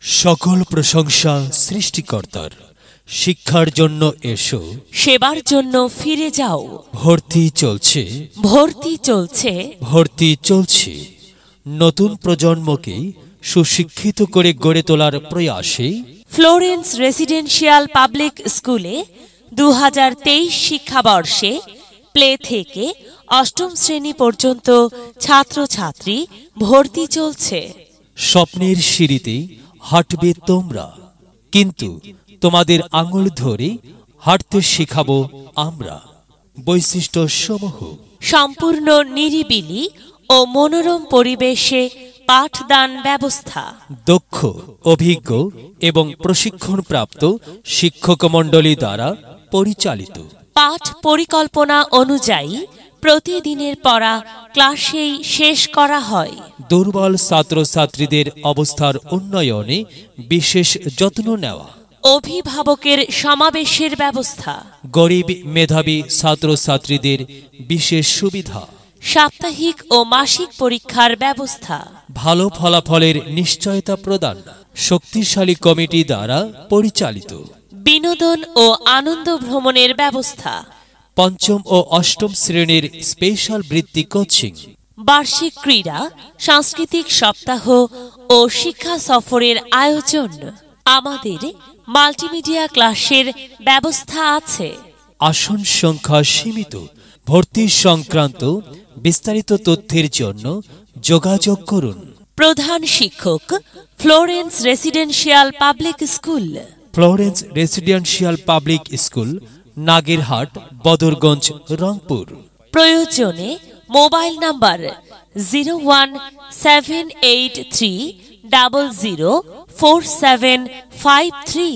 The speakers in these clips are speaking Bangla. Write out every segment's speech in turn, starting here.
সকল প্রশংসা সৃষ্টিকর্তার। শিক্ষার জন্য এসো, সেবার জন্য ফিরে যাও। ভর্তি চলছে, ভর্তি চলছে, ভর্তি চলছে। নতুন প্রজন্মকে সুশিক্ষিত করে গড়ে তোলার প্রয়াসে ফ্লোরেন্স রেসিডেন্সিয়াল পাবলিক স্কুলে 2023 শিক্ষাবর্ষে প্লে থেকে অষ্টম শ্রেণী পর্যন্ত ছাত্রছাত্রী ভর্তি চলছে। স্বপ্নের সিঁড়িতে হাঁটবে তোমরা, কিন্তু তোমাদের আঙুল ধরে হাঁটতে শেখাবো আমরা। বৈশিষ্ট্য সমূহ: সম্পূর্ণ নিরিবিলি ও মনোরম পরিবেশে পাঠদান ব্যবস্থা, দক্ষ, অভিজ্ঞ এবং প্রশিক্ষণপ্রাপ্ত শিক্ষকমণ্ডলী দ্বারা পরিচালিত। পাঠ পরিকল্পনা অনুযায়ী প্রতিদিনের পড়া ক্লাসেই শেষ করা হয়। দুর্বল ছাত্রছাত্রীদের অবস্থার উন্নয়নে বিশেষ যত্ন নেওয়া। অভিভাবকের সমাবেশের ব্যবস্থা, গরিব মেধাবী ছাত্রছাত্রীদের বিশেষ সুবিধা। সাপ্তাহিক ও মাসিক পরীক্ষার ব্যবস্থা, ভালো ফলাফলের নিশ্চয়তা প্রদান। শক্তিশালী কমিটি দ্বারা পরিচালিত। বিনোদন ও আনন্দ ভ্রমণের ব্যবস্থা, পঞ্চম ও অষ্টম শ্রেণীর স্পেশাল বৃত্তি কোচিং। বার্ষিক ক্রীড়া, সাংস্কৃতিক সপ্তাহ ও শিক্ষা সফরের আয়োজন। আমাদের মাল্টিমিডিয়া ক্লাসের ব্যবস্থা আছে। আসন সংখ্যা সীমিত। ভর্তি সংক্রান্ত বিস্তারিত তথ্যের জন্য যোগাযোগ করুন। প্রধান শিক্ষক, Florence residential public school, Florence residential public school, Nagerhat, Badarganj, Rangpur. প্রয়োজনে মোবাইল নাম্বার 01783004753।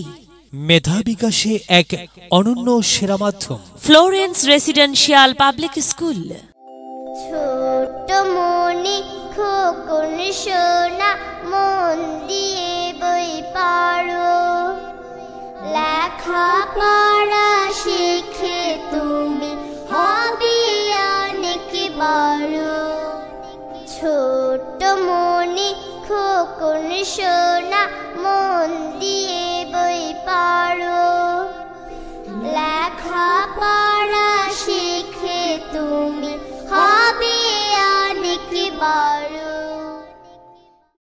মেধা বিকাশে এক অনন্য সেরা মাধ্যম। Florence residential public school. ছোট মনি খোকন সোনা